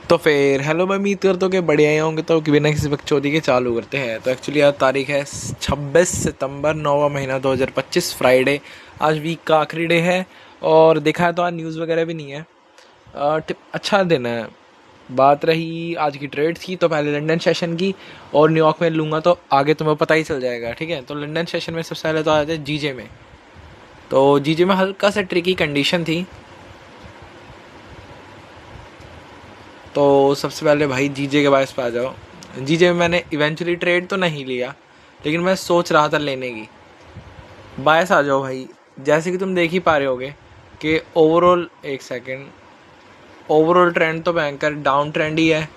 तो फिर हेलो, मैं उम्मीद करता हूँ कि बढ़िया ही होंगे। तो बिना किसी बकचोदी के चालू करते हैं। तो एक्चुअली आज तारीख है 26 सितंबर, 9वां महीना 2025, फ्राइडे। आज वीक का आखिरी डे है। और देखा है तो आज न्यूज़ वगैरह भी नहीं है। अच्छा दिन है। बात रही आज की ट्रेड की, तो पहले लंदन सेशन की और न्यूयॉर्क में लूँगा, तो आगे तुम्हें पता ही चल जाएगा। ठीक है, तो लंदन सेशन में सबसे पहले तो आ जाते जीजे में। तो जीजे में हल्का सा ट्रिकी कंडीशन थी। तो सबसे पहले भाई जीजे के बायस पे आ जाओ। जीजे में मैंने इवेंचुअली ट्रेड तो नहीं लिया, लेकिन मैं सोच रहा था लेने की। बायस आ जाओ भाई। जैसे कि तुम देख ही पा रहे होगे कि ओवरऑल, एक सेकेंड, ओवरऑल ट्रेंड तो बैंकर डाउन ट्रेंड ही है,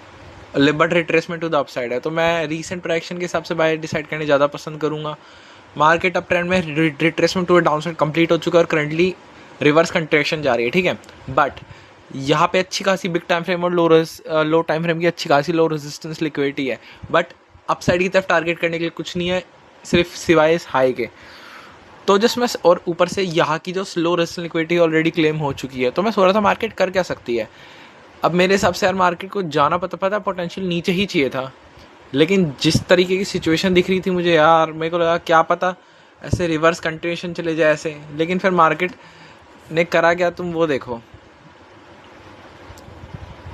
but retracement to the upside है। तो मैं रीसेंट प्राइक्शन के हिसाब से बाय डिसाइड करने ज़्यादा पसंद करूँगा। मार्केट अप ट्रेंड में retracement to down side complete हो चुका है और करंटली रिवर्स कंट्रेक्शन जा रही है। ठीक है, बट यहाँ पे अच्छी खासी बिग टाइम फ्रेम और लो टाइम फ्रेम की अच्छी खासी लो रेजिस्टेंस लिक्विडिटी है। बट अपसाइड की तरफ टारगेट करने के लिए कुछ नहीं है, सिर्फ सिवाय इस हाई के। तो जस्ट मैं, और ऊपर से यहाँ की जो slow resistance liquidity already claim हो चुकी है, तो मैं सोच रहा था मार्केट कर क्या सकती है। अब मेरे हिसाब से यार मार्केट को जाना पता पोटेंशियल नीचे ही चाहिए था, लेकिन जिस तरीके की सिचुएशन दिख रही थी मुझे यार, मेरे को लगा क्या पता ऐसे रिवर्स कंटिन्यूएशन चले जाए ऐसे। लेकिन फिर मार्केट ने करा क्या, तुम वो देखो।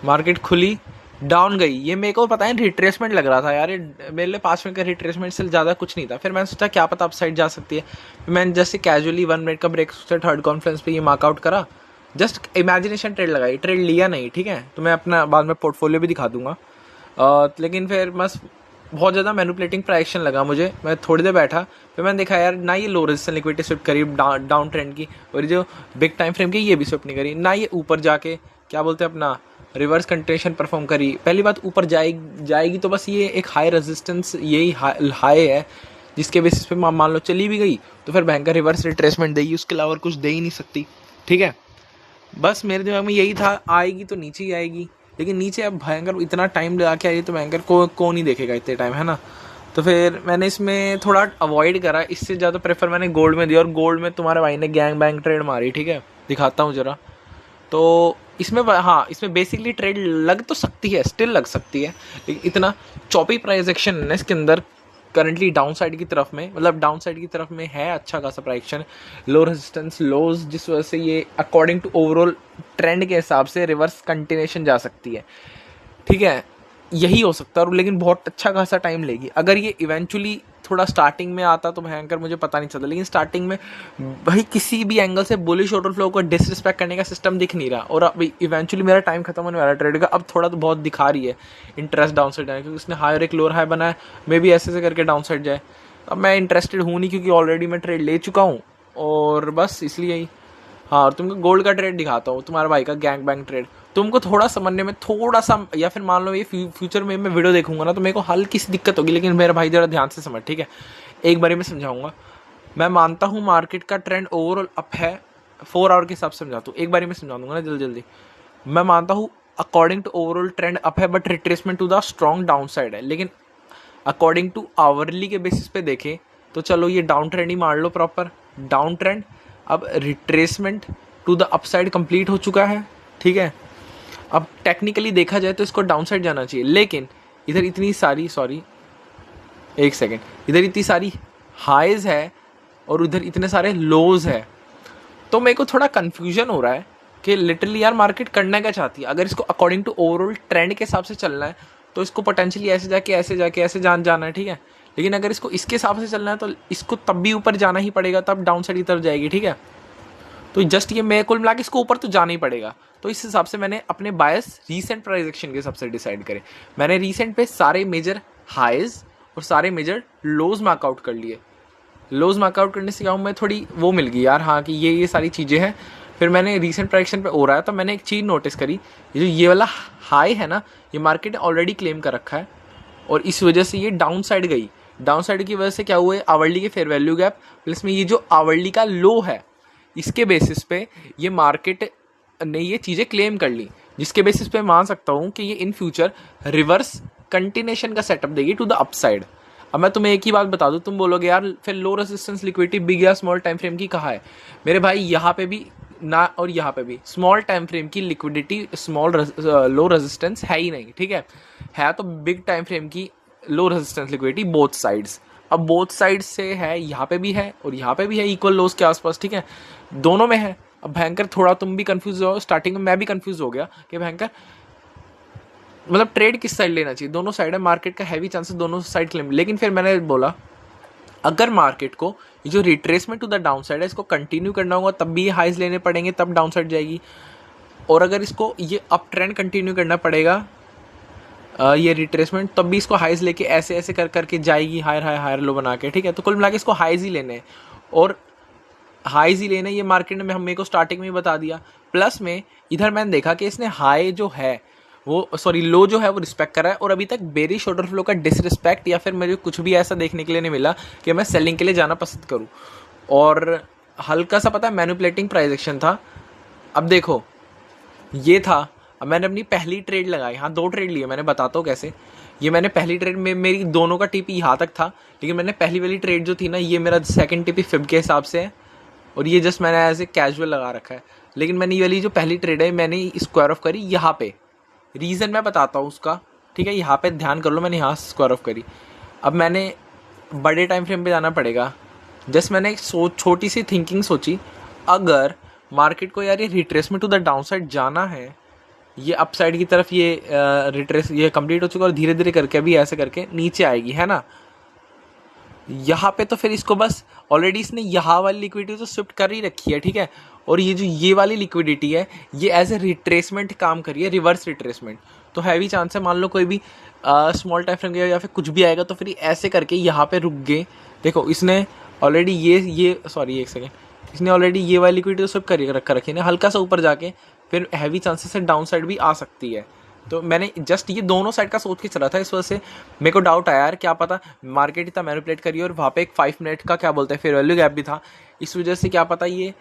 मार्केट खुली, डाउन गई। ये मेरे को पता है रिट्रेसमेंट लग रहा था यार, ये मेरे लिए 5 मिनट का रिट्रेसमेंट से ज़्यादा कुछ नहीं था। फिर मैंने सोचा क्या पता अपसाइड जा सकती है। मैंने जैसे कैजुअली 1 मिनट का ब्रेक सोचा, थर्ड कॉन्फ्रेंस पे ये मार्कआउट करा। जस्ट इमेजिनेशन ट्रेड लगाई, ट्रेड लिया नहीं। ठीक है, तो मैं अपना बाद में पोर्टफोलियो भी दिखा दूंगा। लेकिन फिर बस बहुत ज़्यादा मैनिपुलेटिंग प्राइक्शन लगा मुझे। मैं थोड़ी देर बैठा, फिर मैंने देखा यार ना ये लो रेजिस्टेंस लिक्विडिटी स्विप करी डाउन ट्रेंड की, और जो बिग टाइम फ्रेम की ये भी स्विप नहीं करी, ना ये ऊपर जाके क्या बोलते हैं अपना रिवर्स कंट्रेक्शन परफॉर्म करी। पहली बात, ऊपर जाएगी तो बस ये एक हाई रेजिस्टेंस, यही हाई है जिसके बेसिस पे मान लो चली भी गई तो फिर बैंक का रिवर्स रिट्रेसमेंट देगी, उसके अलावा कुछ दे ही नहीं सकती। ठीक है, बस मेरे दिमाग में यही था, आएगी तो नीचे ही आएगी। लेकिन नीचे अब भयंकर इतना टाइम लगा के आई, तो भयंकर कौन ही देखेगा इतने टाइम, है ना। तो फिर मैंने इसमें थोड़ा अवॉइड करा, इससे ज़्यादा प्रेफर मैंने गोल्ड में दिया। और गोल्ड में तुम्हारे भाई ने गैंग बैंग ट्रेड मारी। ठीक है, दिखाता हूँ ज़रा। तो इसमें हाँ, इसमें बेसिकली ट्रेड लग तो सकती है, स्टिल लग सकती है, लेकिन इतना चॉपी प्राइस एक्शन है इसके अंदर करंटली डाउन साइड की तरफ में, मतलब डाउन साइड की तरफ में है अच्छा खासा प्राइक्शन, लो रेजिस्टेंस लोज, जिस वजह से ये अकॉर्डिंग टू ओवरऑल ट्रेंड के हिसाब से रिवर्स कंटिन्यूएशन जा सकती है। ठीक है, यही हो सकता है, लेकिन बहुत अच्छा खासा टाइम लेगी। अगर ये इवेंचुअली थोड़ा स्टार्टिंग में आता तो भयंकर मुझे पता नहीं चलता, लेकिन स्टार्टिंग में भाई किसी भी एंगल से बुलिश ऑर्डर फ्लो को डिसरिस्पेक्ट करने का सिस्टम दिख नहीं रहा। और अब इवेंचुअली मेरा टाइम खत्म होने वाला है ट्रेड का, अब थोड़ा तो बहुत दिखा रही है इंटरेस्ट डाउन साइड जाने, क्योंकि उसने हाई और एक लोअर हाई बनाया, मे भी ऐसे करके डाउन साइड जाए। अब मैं इंटरेस्टेड हूँ नहीं, क्योंकि ऑलरेडी मैं ट्रेड ले चुका हूँ, और बस इसलिए ही। हाँ, और तुमको गोल्ड का ट्रेड दिखाता हूँ, तुम्हारे भाई का गैंग बैंग ट्रेड। तुमको थोड़ा समझने में थोड़ा सा, या फिर मान लो ये फ्यूचर में मैं वीडियो देखूंगा ना, तो मेरे को हल्की सी दिक्कत होगी, लेकिन मेरा भाई जरा ध्यान से समझ। ठीक है, एक बारी में समझाऊंगा। मैं मानता हूँ मार्केट का ट्रेंड ओवरऑल अप है, 4 आवर के हिसाब से समझाता हूँ, एक बारी में समझा दूंगा ना जल्दी जल्दी। मैं मानता हूँ according to overall trend up है, but retracement to the strong down side है। लेकिन अकॉर्डिंग टू आवरली के बेसिस पे देखें तो चलो ये डाउन ट्रेंड ही मान लो, प्रॉपर डाउन ट्रेंड। अब retracement to the upside complete हो चुका है। ठीक है, अब टेक्निकली देखा जाए तो इसको डाउन साइड जाना चाहिए, लेकिन इधर इतनी सारी, सॉरी एक सेकेंड, इधर इतनी सारी हाईज है और उधर इतने सारे लोज है। तो मेरे को थोड़ा कन्फ्यूजन हो रहा है कि लिटरली यार मार्केट करना क्या चाहती है। अगर इसको अकॉर्डिंग टू ओवरऑल ट्रेंड के हिसाब से चलना है तो इसको पोटेंशियली ऐसे जाके ऐसे जाना है। ठीक है, लेकिन अगर इसको इसके हिसाब से चलना है तो इसको तब भी ऊपर जाना ही पड़ेगा, तब डाउन साइड की तरफ जाएगी। ठीक है, तो जस्ट ये मैं कुल मिला के इसको ऊपर तो जाना ही पड़ेगा। तो इस हिसाब से मैंने अपने बायस रीसेंट प्राइस एक्शन के हिसाब से डिसाइड करे। मैंने रीसेंट पे सारे मेजर हाईज और सारे मेजर लोज मार्कआउट कर लिए। लोज मार्कआउट करने से क्या हूँ, मैं थोड़ी वो मिल गई यार, हाँ कि ये सारी चीज़ें हैं। फिर मैंने रीसेंट प्राइस एक्शन पे हो रहा है तो मैंने एक चीज़ नोटिस करी, ये वाला हाई है ना, ये मार्केट ने ऑलरेडी क्लेम कर रखा है, और इस वजह से ये डाउन साइड गई। डाउन साइड की वजह से क्या हुआ है, आवरली के फेयर वैल्यू गैप प्लस में ये जो आवरली का लो है, इसके बेसिस पे ये मार्केट ने ये चीज़ें क्लेम कर ली, जिसके बेसिस पे मान सकता हूँ कि ये इन फ्यूचर रिवर्स कंटिन्यूएशन का सेटअप देगी टू द अपसाइड। अब मैं तुम्हें एक ही बात बता दूं, तुम बोलोगे यार फिर लो रेजिस्टेंस लिक्विडिटी बिग या स्मॉल टाइम फ्रेम की कहाँ है। मेरे भाई यहाँ पे भी ना, और यहाँ पे भी स्मॉल टाइम फ्रेम की लिक्विडिटी लो रेजिस्टेंस है ही नहीं, ठीक है तो बिग टाइम फ्रेम की low resistance liquidity both sides. अब बोथ साइड्स से है, यहाँ पे भी है और यहाँ पे भी है, इक्वल लोस के आसपास, ठीक है, दोनों में है। अब भयंकर थोड़ा तुम भी कंफ्यूज हो, स्टार्टिंग में मैं भी कंफ्यूज हो गया कि भयंकर मतलब ट्रेड किस साइड लेना चाहिए, दोनों साइड है, मार्केट का हैवी चांसेस दोनों साइड क्लेम। लेकिन फिर मैंने बोला अगर मार्केट को ये जो retracement to the down side है इसको कंटिन्यू करना होगा तब भी ये हाइज लेने पड़ेंगे, तब डाउन साइड जाएगी। और अगर इसको ये अप ट्रेंड कंटिन्यू करना पड़ेगा ये रिट्रेसमेंट, तब भी इसको हाइज लेके ऐसे ऐसे कर करके जाएगी, हायर लो बना के, ठीक है। तो कुल मिला के इसको हाइज ही लेने हैं और हाइज ही लेने, ये मार्केट में मेरे को स्टार्टिंग में ही बता दिया। प्लस में इधर मैंने देखा कि इसने हाई जो है वो लो जो है वो रिस्पेक्ट करा है, और अभी तक बेरिश ऑर्डर फ्लो का डिसरिस्पेक्ट या फिर मुझे कुछ भी ऐसा देखने के लिए नहीं मिला कि मैं सेलिंग के लिए जाना पसंद करूं। और हल्का सा पता है मैनिपुलेटिंग प्राइस एक्शन था। अब देखो ये था, अब मैंने अपनी पहली ट्रेड लगाई, हाँ 2 ट्रेड लिए मैंने, बताता हूँ कैसे। ये मैंने पहली ट्रेड में मेरी दोनों का टीपी यहाँ तक था, लेकिन मैंने पहली वाली ट्रेड जो थी ना, ये मेरा सेकंड टीपी फिब के हिसाब से है, और ये जस्ट मैंने ऐसे कैजुअल लगा रखा है। लेकिन मैंने ये वाली जो पहली ट्रेड है मैंने स्क्वायर ऑफ करी यहाँ पे, रीज़न मैं बताता हूँ उसका, ठीक है, यहाँ पे ध्यान कर लो, मैंने यहाँ स्क्वायर ऑफ करी। अब मैंने बड़े टाइम फ्रेम पे जाना पड़ेगा, जस्ट मैंने एक छोटी सी थिंकिंग सोची, अगर मार्केट को यार ये retracement to the down side जाना है, ये अपसाइड की तरफ ये रिट्रेस ये कंप्लीट हो चुका और धीरे धीरे करके अभी ऐसे करके नीचे आएगी, है ना, यहाँ पे तो फिर इसको बस ऑलरेडी इसने यहाँ वाली लिक्विडिटी तो शिफ्ट कर ही रखी है, ठीक है। और ये जो ये वाली लिक्विडिटी है ये एज ए रिट्रेसमेंट काम करी है, रिवर्स रिट्रेसमेंट। तो हैवी चांस है, मान लो कोई भी स्मॉल टाइम फ्रेम गया या फिर कुछ भी आएगा तो फिर ऐसे करके यहाँ पे रुक गए। देखो इसने ऑलरेडी ये सॉरी एक सेकेंड, इसने ऑलरेडी ये वाली लिक्विडिटी तो शिफ्ट कर रखी है, हल्का सा ऊपर जाके फिर हैवी चांसेस से डाउन साइड भी आ सकती है। तो मैंने जस्ट ये दोनों साइड का सोच के चला था, इस वजह से मेरे को डाउट आया यार क्या पता मार्केट इतना मैनिपुलेट करी, और वहाँ पे एक 5 मिनट का क्या बोलते हैं फेयर वैल्यू गैप भी था, इस वजह से क्या पता ये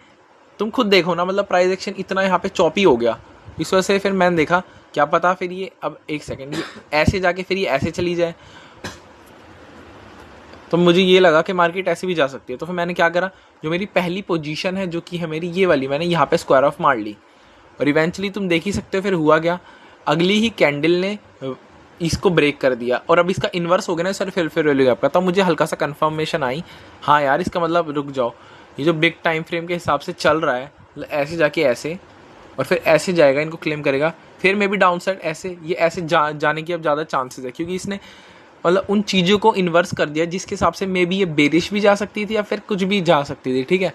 तुम खुद देखो ना, मतलब प्राइस एक्शन इतना यहाँ पे चॉपी हो गया, इस वजह से फिर मैंने देखा क्या पता फिर ये अब एक सेकेंड ये ऐसे जाके फिर ये ऐसे चली जाए। तो मुझे ये लगा कि मार्केट ऐसे भी जा सकती है, तो फिर मैंने क्या करा, जो मेरी पहली पोजीशन है जो कि है मेरी ये वाली, मैंने यहाँ पे स्क्वायर ऑफ मार ली, और इवेंचुअली तुम देख ही सकते हो फिर हुआ क्या, अगली ही कैंडल ने इसको ब्रेक कर दिया, और अब इसका इन्वर्स हो गया ना सर फिर वैल्यू गैप का। तब मुझे हल्का सा कंफर्मेशन आई, हाँ यार इसका मतलब रुक जाओ, ये जो बिग टाइम फ्रेम के हिसाब से चल रहा है, मतलब ऐसे जाके ऐसे और फिर ऐसे जाएगा, इनको क्लेम करेगा, फिर मे बी डाउन साइड ऐसे ये ऐसे जाने की अब ज़्यादा चांसेस है, क्योंकि इसने मतलब उन चीज़ों को इन्वर्स कर दिया जिसके हिसाब से मे बी ये बेरिश भी जा सकती थी या फिर कुछ भी जा सकती थी, ठीक है।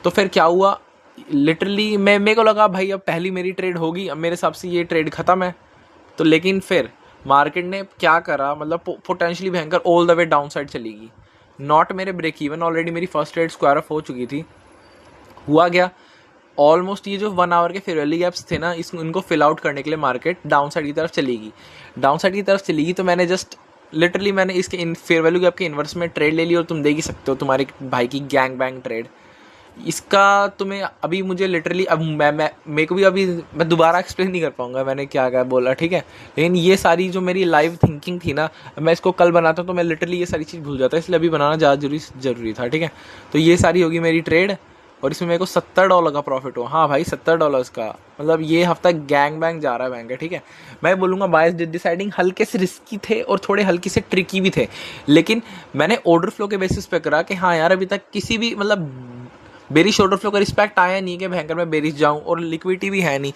तो फिर क्या हुआ, लिटरली मेरे को लगा भाई अब पहली मेरी ट्रेड होगी, अब मेरे हिसाब से ये ट्रेड ख़त्म है। तो लेकिन फिर मार्केट ने क्या करा, मतलब पोटेंशियली भयंकर all the way down side चलेगी, नॉट मेरे ब्रेक इवन, ऑलरेडी मेरी फर्स्ट ट्रेड स्क्वायर ऑफ हो चुकी थी। हुआ गया ऑलमोस्ट ये जो 1 आवर के फेयर वैल्यू गैप्स थे ना, इनको फिल आउट करने के लिए मार्केट डाउन साइड की तरफ चलेगी, तो मैंने जस्ट लिटरली मैंने इसके इन फेयर वैल्यू गैप के इन्वर्स में ट्रेड ले ली, और तुम देख ही सकते हो तुम्हारे भाई की गैंग बैंग ट्रेड। इसका तुम्हें अभी मुझे लिटरली अब मेरे को भी अभी मैं दोबारा एक्सप्लेन नहीं कर पाऊंगा मैंने क्या क्या बोला, ठीक है। लेकिन ये सारी जो मेरी लाइव थिंकिंग थी ना, मैं इसको कल बनाता तो मैं लिटरली ये सारी चीज़ भूल जाता, इसलिए अभी बनाना ज़्यादा जरूरी था, ठीक है। तो ये सारी होगी मेरी ट्रेड, और इसमें मेरे को $70 का प्रॉफिट हुआ, हाँ भाई $70 का, मतलब ये हफ्ता गैंग बैंग जा रहा है बैंक है, ठीक है। मैं बोलूँगा बायस डिसाइडिंग हल्के से रिस्की थे और थोड़े हल्के से ट्रिकी भी थे, लेकिन मैंने ऑर्डर फ्लो के बेसिस पे करा कि हाँ यार अभी तक किसी भी मतलब बेरिश ऑर्डर फ्लो का रिस्पेक्ट आया नहीं कि भयंकर मैं बेरिश जाऊँ, और लिक्विडिटी भी है नहीं,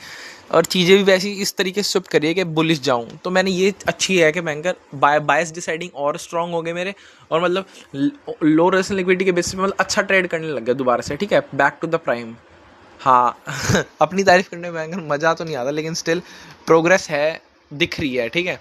और चीज़ें भी वैसी इस तरीके से शिफ्ट करिए कि बुलिश जाऊँ। तो मैंने ये अच्छी है कि भयंकर बायस डिसाइडिंग और स्ट्रॉन्ग हो गए मेरे, और मतलब लो रेसन लिक्विडिटी के बेसिस पे मतलब अच्छा ट्रेड करने लग गया दोबारा से, ठीक है, बैक टू द प्राइम। हाँ अपनी तारीफ करने में भयंकर मज़ा तो नहीं आता, लेकिन स्टिल प्रोग्रेस है, दिख रही है, ठीक है।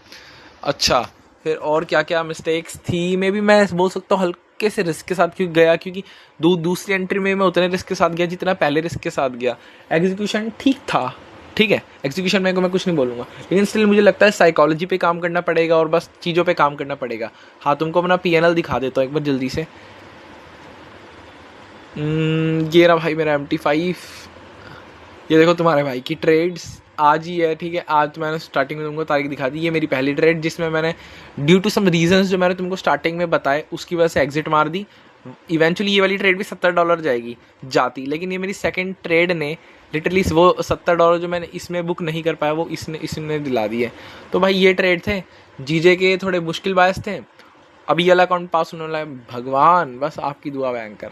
अच्छा फिर और क्या क्या मिस्टेक्स थी, मे भी मैं बोल सकता हूँ हल्के से रिस्क के साथ क्यों गया, क्योंकि दूसरी एंट्री में मैं उतने रिस्क के साथ गया जितना पहले रिस्क के साथ गया। एग्जीक्यूशन ठीक था, ठीक है, एग्जीक्यूशन में को मैं कुछ नहीं बोलूँगा, लेकिन स्टिल मुझे लगता है साइकोलॉजी पे काम करना पड़ेगा और बस चीज़ों पे काम करना पड़ेगा। हाँ तुमको अपना PNL दिखा देता हूँ एक बार जल्दी से। ये रहा भाई मेरा MT5, ये देखो तुम्हारे भाई की ट्रेड्स आज ही है, ठीक है। आज तो मैंने स्टार्टिंग में तुमको तारीख दिखा दी, ये मेरी पहली ट्रेड जिसमें मैंने ड्यू टू सम रीजंस जो मैंने तुमको स्टार्टिंग में बताए उसकी वजह से एग्जिट मार दी। इवेंचुअली ये वाली ट्रेड भी $70 जाएगी जाती, लेकिन ये मेरी सेकंड ट्रेड ने लिटरली वो $70 जो मैंने इसमें बुक नहीं कर पाया वो इसने दिला दिए। तो भाई ये ट्रेड थे, जीजे के थोड़े मुश्किल बायस थे। अब ये वाला अकाउंट पास होने वाला है, भगवान बस आपकी दुआ banker.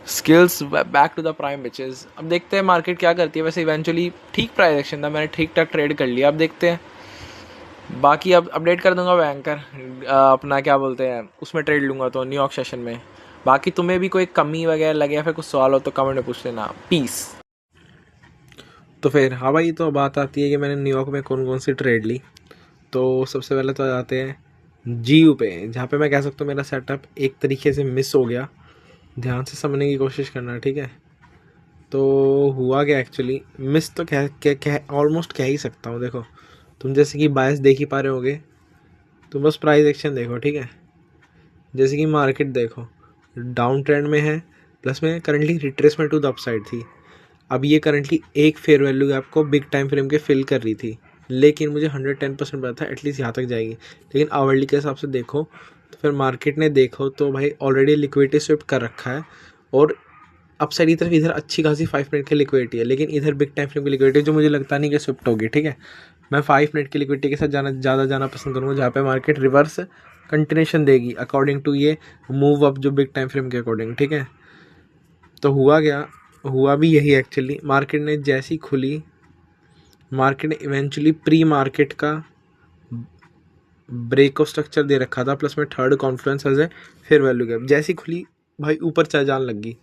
Skills back to the prime बिचेस। अब देखते हैं मार्केट क्या करती है। वैसे इवेंचुअली ठीक प्राइस एक्शन था, मैंने ठीक ठाक ट्रेड कर लिया। अब देखते हैं बाकी, अब अपडेट कर दूंगा बैंकर अपना क्या बोलते हैं उसमें ट्रेड लूँगा तो न्यूयॉर्क सेशन में। बाकी तुम्हें भी कोई कमी वगैरह लगे या फिर कुछ सवाल हो तो कमेंट में पूछ लेना। पीस। तो फिर हाँ भाई, तो बात आती है कि मैंने न्यूयॉर्क में कौन कौन सी ट्रेड ली। तो सबसे पहले तो आते हैं जीयू पे, जहाँ पे मैं कह सकता हूँ मेरा सेटअप एक तरीके से मिस हो गया। ध्यान से समझने की कोशिश करना, ठीक है। तो हुआ क्या एक्चुअली, मिस तो कह ऑलमोस्ट कह ही सकता हूँ। देखो तुम जैसे कि बायस देख ही पा रहे होगे, तुम बस प्राइस एक्शन देखो, ठीक है। जैसे कि मार्केट देखो डाउन ट्रेंड में है, प्लस में currently retracement to the upside थी। अब ये करंटली एक फेयर वैल्यू गैप को बिग टाइम फ्रेम के फिल कर रही थी, लेकिन मुझे 110% पता था एटलीस्ट यहाँ तक जाएगी। लेकिन आवरली के हिसाब से देखो तो फिर मार्केट ने देखो तो भाई ऑलरेडी लिक्विडिटी स्विफ्ट कर रखा है, और अपसाइड की तरफ इधर अच्छी खासी 5 मिनट की लिक्विडिटी है, लेकिन इधर बिग टाइम फ्रेम की लिक्विडिटी जो मुझे लगता नहीं कि स्विफ्ट होगी, ठीक है। मैं 5 मिनट की लिक्विडिटी के साथ ज़्यादा जाना पसंद करूँगा, जहाँ पे मार्केट रिवर्स कंटिन्यूशन देगी अकॉर्डिंग टू ये मूव अप जो बिग टाइम फ्रेम के अकॉर्डिंग, ठीक है। तो हुआ क्या, हुआ भी यही एक्चुअली। मार्केट ने जैसी खुली, मार्केट ने इवेंचुअली प्री मार्केट का ब्रेक ऑफ स्ट्रक्चर दे रखा था, प्लस में थर्ड कॉन्फ्लुएंस है फिर वैल्यू गैप जैसी खुली भाई ऊपर चाय जान लग गई।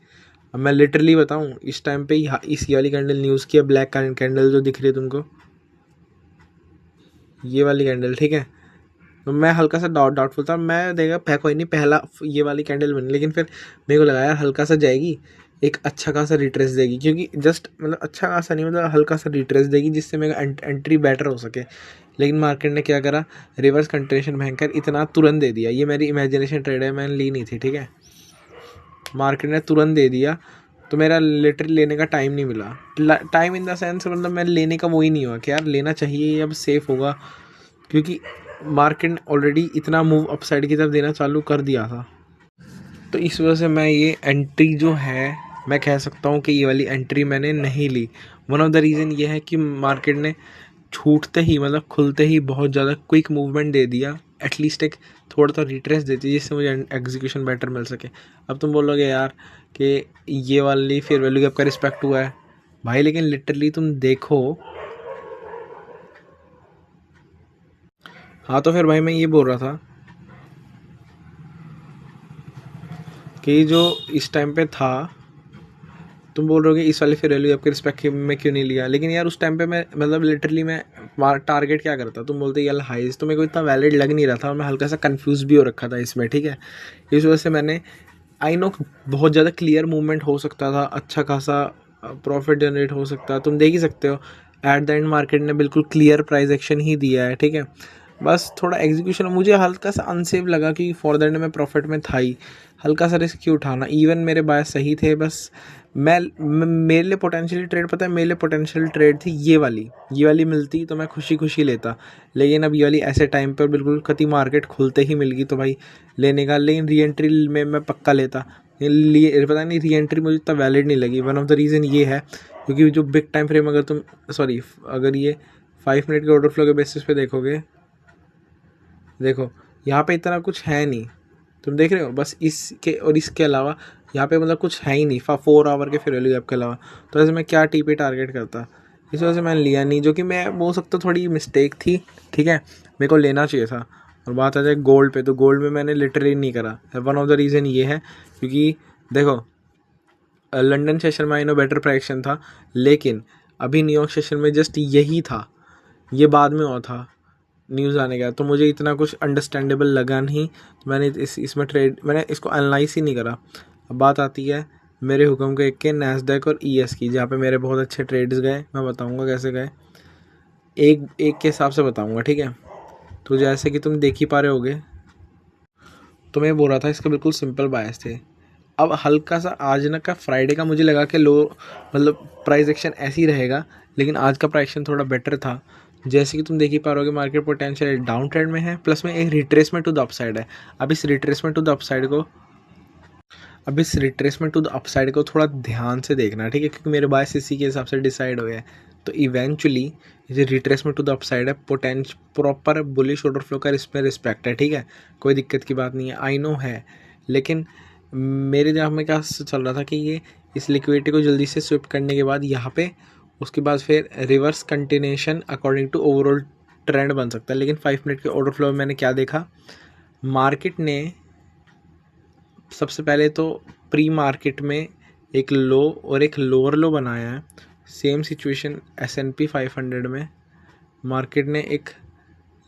अब मैं लिटरली बताऊं, इस टाइम पे इस वाली कैंडल न्यूज़ की है, ब्लैक कैंडल जो दिख रही है तुमको, ये वाली कैंडल, ठीक है। तो मैं हल्का सा डाउटफुल था, मैं देखा कोई नहीं पहला ये वाली कैंडल बनी, लेकिन फिर मेरे को लगा यार हल्का सा जाएगी, एक अच्छा खासा रिट्रेस देगी, क्योंकि जस्ट मतलब अच्छा खासा नहीं मतलब हल्का सा रिट्रेस देगी जिससे मेरा एंट्री बेटर हो सके। लेकिन मार्केट ने क्या करा, रिवर्स कंट्रेशन भयंकर इतना तुरंत दे दिया। ये मेरी इमेजिनेशन ट्रेड है, मैंने ली नहीं थी, ठीक है। मार्केट ने तुरंत दे दिया तो मेरा लिटरली लेने का टाइम नहीं मिला। टाइम इन द सेंस मतलब मैं लेने का वो ही नहीं हुआ कि यार लेना चाहिए, अब सेफ होगा, क्योंकि मार्केट ने ऑलरेडी इतना मूव अपसाइड की तरफ देना चालू कर दिया था। तो इस वजह से मैं ये एंट्री जो है, मैं कह सकता हूँ कि ये वाली एंट्री मैंने नहीं ली। वन ऑफ द रीज़न ये है कि मार्केट ने छूटते ही मतलब खुलते ही बहुत ज़्यादा क्विक मूवमेंट दे दिया, एटलीस्ट एक थोड़ा सा रिट्रेस देती जिससे मुझे एग्जीक्यूशन बेटर मिल सके। अब तुम बोलोगे यार कि ये वाली फेयर वैल्यू गैप का रिस्पेक्ट हुआ है भाई, लेकिन लिटरली तुम देखो। हाँ तो फिर भाई मैं ये बोल रहा था कि जो इस टाइम पे था, तुम बोल रहे हो कि इस वाले फेयर वैल्यू आपके रिस्पेक्ट में क्यों नहीं लिया, लेकिन यार उस टाइम पे मैं मतलब लिटरली मैं टारगेट क्या करता, तुम बोलते यार हाइज, तो मेरे को इतना वैलिड लग नहीं रहा था और मैं हल्का सा कंफ्यूज भी हो रखा था इसमें, ठीक है। इस वजह से मैंने आई नो बहुत ज़्यादा क्लियर मूवमेंट हो सकता था, अच्छा खासा प्रॉफिट जनरेट हो सकता है, तुम देख ही सकते हो। एट द एंड मार्केट ने बिल्कुल क्लियर प्राइस एक्शन ही दिया है, ठीक है। बस थोड़ा एग्जीक्यूशन मुझे हल्का सा अनसेफ लगा कि फॉर द एंड मैं प्रॉफिट में था ही, हल्का सा रिस्क क्यों उठाना। इवन मेरे बायस सही थे, बस मेरे लिए पोटेंशियल ट्रेड पता है, मेरे लिए पोटेंशियल ट्रेड थी ये वाली मिलती तो मैं खुशी खुशी लेता। लेकिन अब ये वाली ऐसे टाइम पर बिल्कुल कति मार्केट खुलते ही मिल गई तो भाई लेने का, लेकिन री एंट्री में मैं पक्का लेता। लिए पता नहीं री एंट्री मुझे इतना वैलिड नहीं लगी। वन ऑफ द रीज़न ये है क्योंकि जो बिग टाइम फ्रेम अगर ये 5 मिनट के ऑर्डर फ्लो के बेसिस पे देखोगे, देखो यहाँ पे इतना कुछ है नहीं, तुम देख रहे हो बस इसके और इसके अलावा यहाँ पे मतलब कुछ है ही नहीं 4 आवर के फेयर वैल्यू गैप के अलावा। तो ऐसे मैं क्या टी पे टारगेट करता, इस वजह से मैंने लिया नहीं, जो कि मैं बोल सकता थोड़ी मिस्टेक थी, ठीक है। मेरे को लेना चाहिए था। और बात आ जाए गोल्ड पे, तो गोल्ड में मैंने लिटरली नहीं करा। वन ऑफ द रीज़न ये है क्योंकि देखो लंदन सेशन में आई नो बेटर प्राइक्शन था, लेकिन अभी न्यूयॉर्क सेशन में जस्ट यही था, ये बाद में हुआ था न्यूज़ आने का, तो मुझे इतना कुछ अंडरस्टैंडेबल लगा नहीं, तो मैंने मैंने इसको एनालाइज ही नहीं करा। अब बात आती है मेरे हुक्म के एक के नैस्डैक और ईएस की, जहाँ पे मेरे बहुत अच्छे ट्रेड्स गए, मैं बताऊँगा कैसे गए, एक के हिसाब से बताऊँगा, ठीक है। तो जैसे कि तुम देख ही पा रहे होगे, तो मैं बोल रहा था इसके बिल्कुल सिंपल बायस थे। अब हल्का सा आज ना का फ्राइडे का मुझे लगा कि लो मतलब प्राइस एक्शन ऐसे ही रहेगा, लेकिन आज का प्राइस एक्शन थोड़ा बेटर था। जैसे कि तुम देख ही पा रहे हो मार्केट पोटेंशियल डाउन ट्रेंड में है, प्लस में एक रिट्रेसमेंट टू द अपसाइड है। अब इस रिट्रेसमेंट टू द अपसाइड को अब इस रिट्रेसमेंट टू द अपसाइड को थोड़ा ध्यान से देखना, ठीक है, क्योंकि मेरे बायस इसी के हिसाब से डिसाइड हुए हैं। तो इवेंचुअली ये रिट्रेसमेंट टू द अपसाइड है, प्रॉपर बुलिश ऑर्डर फ्लो का इसमें रिस्पेक्ट है, ठीक है, कोई दिक्कत की बात नहीं है, आई नो है। लेकिन मेरे दिमाग में क्या चल रहा था कि ये इस लिक्विडिटी को जल्दी से स्विफ्ट करने के बाद यहाँ पे उसके बाद फिर reverse continuation according to overall trend बन सकता है। लेकिन 5 मिनट के ऑर्डर फ्लो में मैंने क्या देखा, मार्केट ने सबसे पहले तो प्री मार्केट में एक लो और एक लोअर लो बनाया है। सेम सिचुएशन S&P 500 में मार्केट ने एक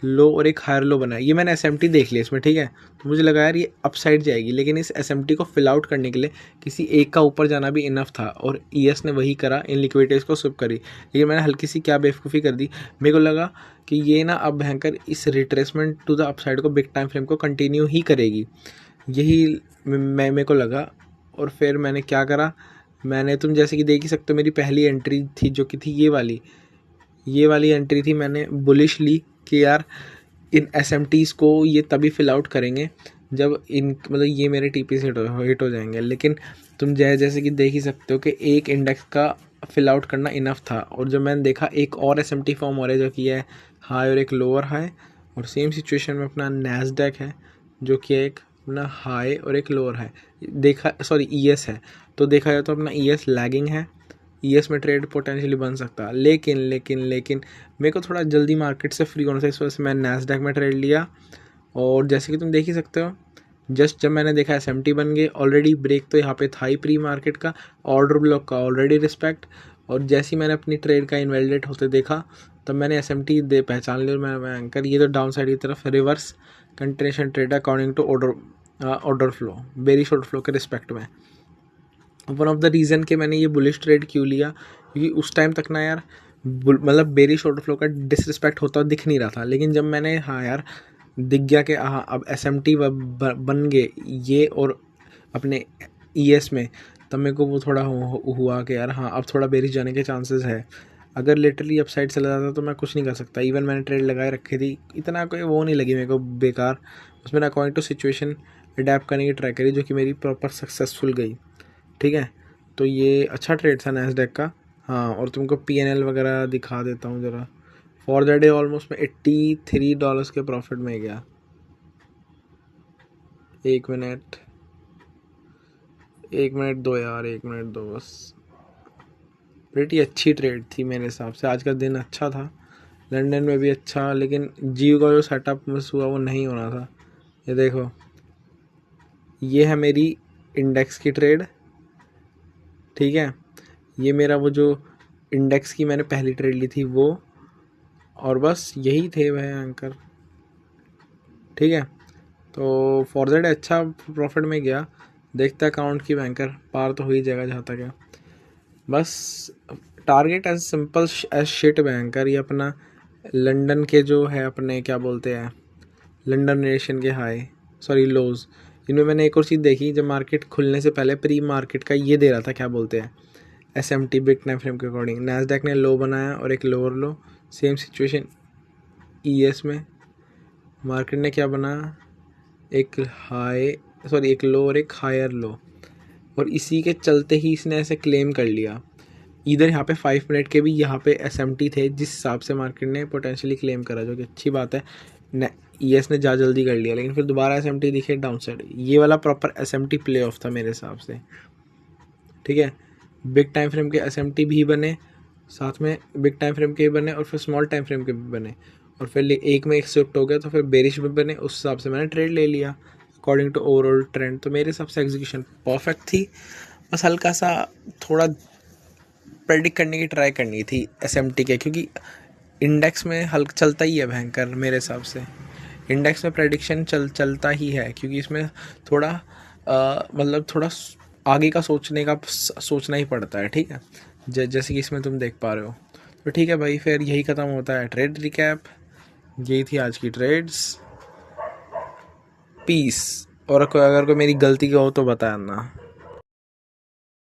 लो और एक हायर लो बनाया। ये मैंने SMT देख लिया इसमें, ठीक है, तो मुझे लगा यार ये अपसाइड जाएगी, लेकिन इस SMT को फिल आउट करने के लिए किसी एक का ऊपर जाना भी इनफ था और ES ने वही करा, इन लिक्विडिटीज़ को स्विप करी। लेकिन मैंने हल्की सी क्या बेवकूफ़ी कर दी, मेरे को लगा कि ये ना अब भयंकर इस रिट्रेसमेंट टू द अपसाइड को बिग टाइम फ्रेम को कंटिन्यू ही करेगी, यही मेरे को लगा। और फिर मैंने क्या करा, मैंने, तुम जैसे कि देख ही सकते हो, मेरी पहली एंट्री थी जो कि थी ये वाली एंट्री थी, मैंने बुलिश ली कि यार इन SMTs को ये तभी फिल आउट करेंगे जब इन मतलब ये मेरे TP से हिट हो जाएंगे। लेकिन तुम जैसे कि देख ही सकते हो कि एक इंडेक्स का फिल आउट करना इनफ था, और जब मैंने देखा एक और SMT फॉर्म हो रहा है जो कि है हाई और एक लोअर हाई, और सेम सिचुएशन में अपना नैस्डैक है जो कि एक अपना हाई और एक लोअर हाई देखा, सॉरी ES है, तो देखा जाए तो अपना ES लैगिंग है, ES में ट्रेड पोटेंशियली बन सकता है। लेकिन मेरे को थोड़ा जल्दी मार्केट से फ्री होना था, इस वजह से मैंने नैस्डैक में ट्रेड लिया। और जैसे कि तुम देख ही सकते हो, जस्ट जब मैंने देखा SMT बन गए, ऑलरेडी ब्रेक तो यहाँ पे था ही प्री मार्केट का, ऑर्डर ब्लॉक का ऑलरेडी रिस्पेक्ट, और जैसे ही मैंने अपनी ट्रेड का इनवैलिडेट होते देखा तब मैंने SMT पहचान लिया और मैं एंकर ये तो डाउन साइड की तरफ reverse continuation trade according to order flow, bearish order flow के रिस्पेक्ट में। वन ऑफ द रीज़न के मैंने ये बुलिश ट्रेड क्यों लिया, क्योंकि उस टाइम तक ना यार मतलब बेरिश ऑर्डर फ्लो का डिसरिस्पेक्ट होता दिख नहीं रहा था। लेकिन जब मैंने हाँ यार दिख गया कि हाँ अब SMT बन गए ये और अपने ES में, तब मेरे को वो थोड़ा हुआ कि यार हाँ अब थोड़ा बेरिश जाने के चांसेस है। अगर लिटरली अपसाइड चला जाता तो मैं कुछ नहीं कर सकता। इवन मैंने ट्रेड लगाए रखी थी, इतना कोई वो नहीं लगी मेरे को बेकार, उसमें अकॉर्डिंग टू सिचुएशन अडेप्ट करने की ट्राई करी जो कि मेरी प्रॉपर सक्सेसफुल गई, ठीक है। तो ये अच्छा ट्रेड था नैस्डैक का। हाँ, और तुमको PNL वगैरह दिखा देता हूँ ज़रा। फॉर द डे ऑलमोस्ट मैं $83 के प्रॉफिट में गया। एक मिनट दो यार, एक मिनट दो बस। प्रेटी अच्छी ट्रेड थी मेरे हिसाब से, आज का दिन अच्छा था, लंदन में भी अच्छा, लेकिन जियो का जो सेटअप मिस हुआ वो नहीं होना था। ये देखो, ये है मेरी इंडेक्स की ट्रेड, ठीक है, ये मेरा वो जो इंडेक्स की मैंने पहली ट्रेड ली थी वो, और बस यही थे वह एंकर, ठीक है। तो फॉर दैट अच्छा प्रॉफिट में गया। देखता है अकाउंट की बैंकर पार तो हो ही जाएगा जहाँ तक है। बस target as simple as shit banker, ये अपना लंदन के जो है अपने क्या बोलते हैं लंदन नेशन के हाई सॉरी लोज, इनमें मैंने एक और चीज़ देखी, जब मार्केट खुलने से पहले प्री मार्केट का ये दे रहा था क्या बोलते हैं SMT बिग टाइम फ्रेम के अकॉर्डिंग, नैस्डैक ने लो बनाया और एक लोअर लो। सेम सिचुएशन ES में मार्केट ने क्या बनाया, एक लो और एक हायर लो, और इसी के चलते ही इसने ऐसे क्लेम कर लिया। इधर यहाँ पे 5 मिनट के भी यहाँ पे SMT थे जिस हिसाब से मार्केट ने पोटेंशियली क्लेम करा, जो कि अच्छी बात है। ES ने जा जल्दी कर लिया, लेकिन फिर दोबारा SMT दिखे डाउन साइड। ये वाला प्रॉपर SMT प्ले ऑफ था मेरे हिसाब से, ठीक है। बिग टाइम फ्रेम के SMT भी बने, साथ में बिग टाइम फ्रेम के भी बने, और फिर स्मॉल टाइम फ्रेम के भी बने, और फिर एक में एक शिफ्ट हो गया, तो फिर बेरिश में बने। उस हिसाब से मैंने ट्रेड ले लिया अकॉर्डिंग टू ओवरऑल ट्रेंड। तो मेरे हिसाब से एग्जीक्यूशन परफेक्ट थी, बस हल्का सा थोड़ा प्रेडिक्ट करने की ट्राई करनी थी SMT के, क्योंकि इंडेक्स में हल्का चलता ही है भयंकर मेरे हिसाब से। इंडेक्स में प्रेडिक्शन चलता ही है, क्योंकि इसमें थोड़ा मतलब थोड़ा आगे का सोचना ही पड़ता है, ठीक है, जैसे कि इसमें तुम देख पा रहे हो। तो ठीक है भाई, फिर यही ख़त्म होता है ट्रेड रिकैप। यही थी आज की ट्रेड्स। पीस। और अगर कोई मेरी गलती का हो तो बताना।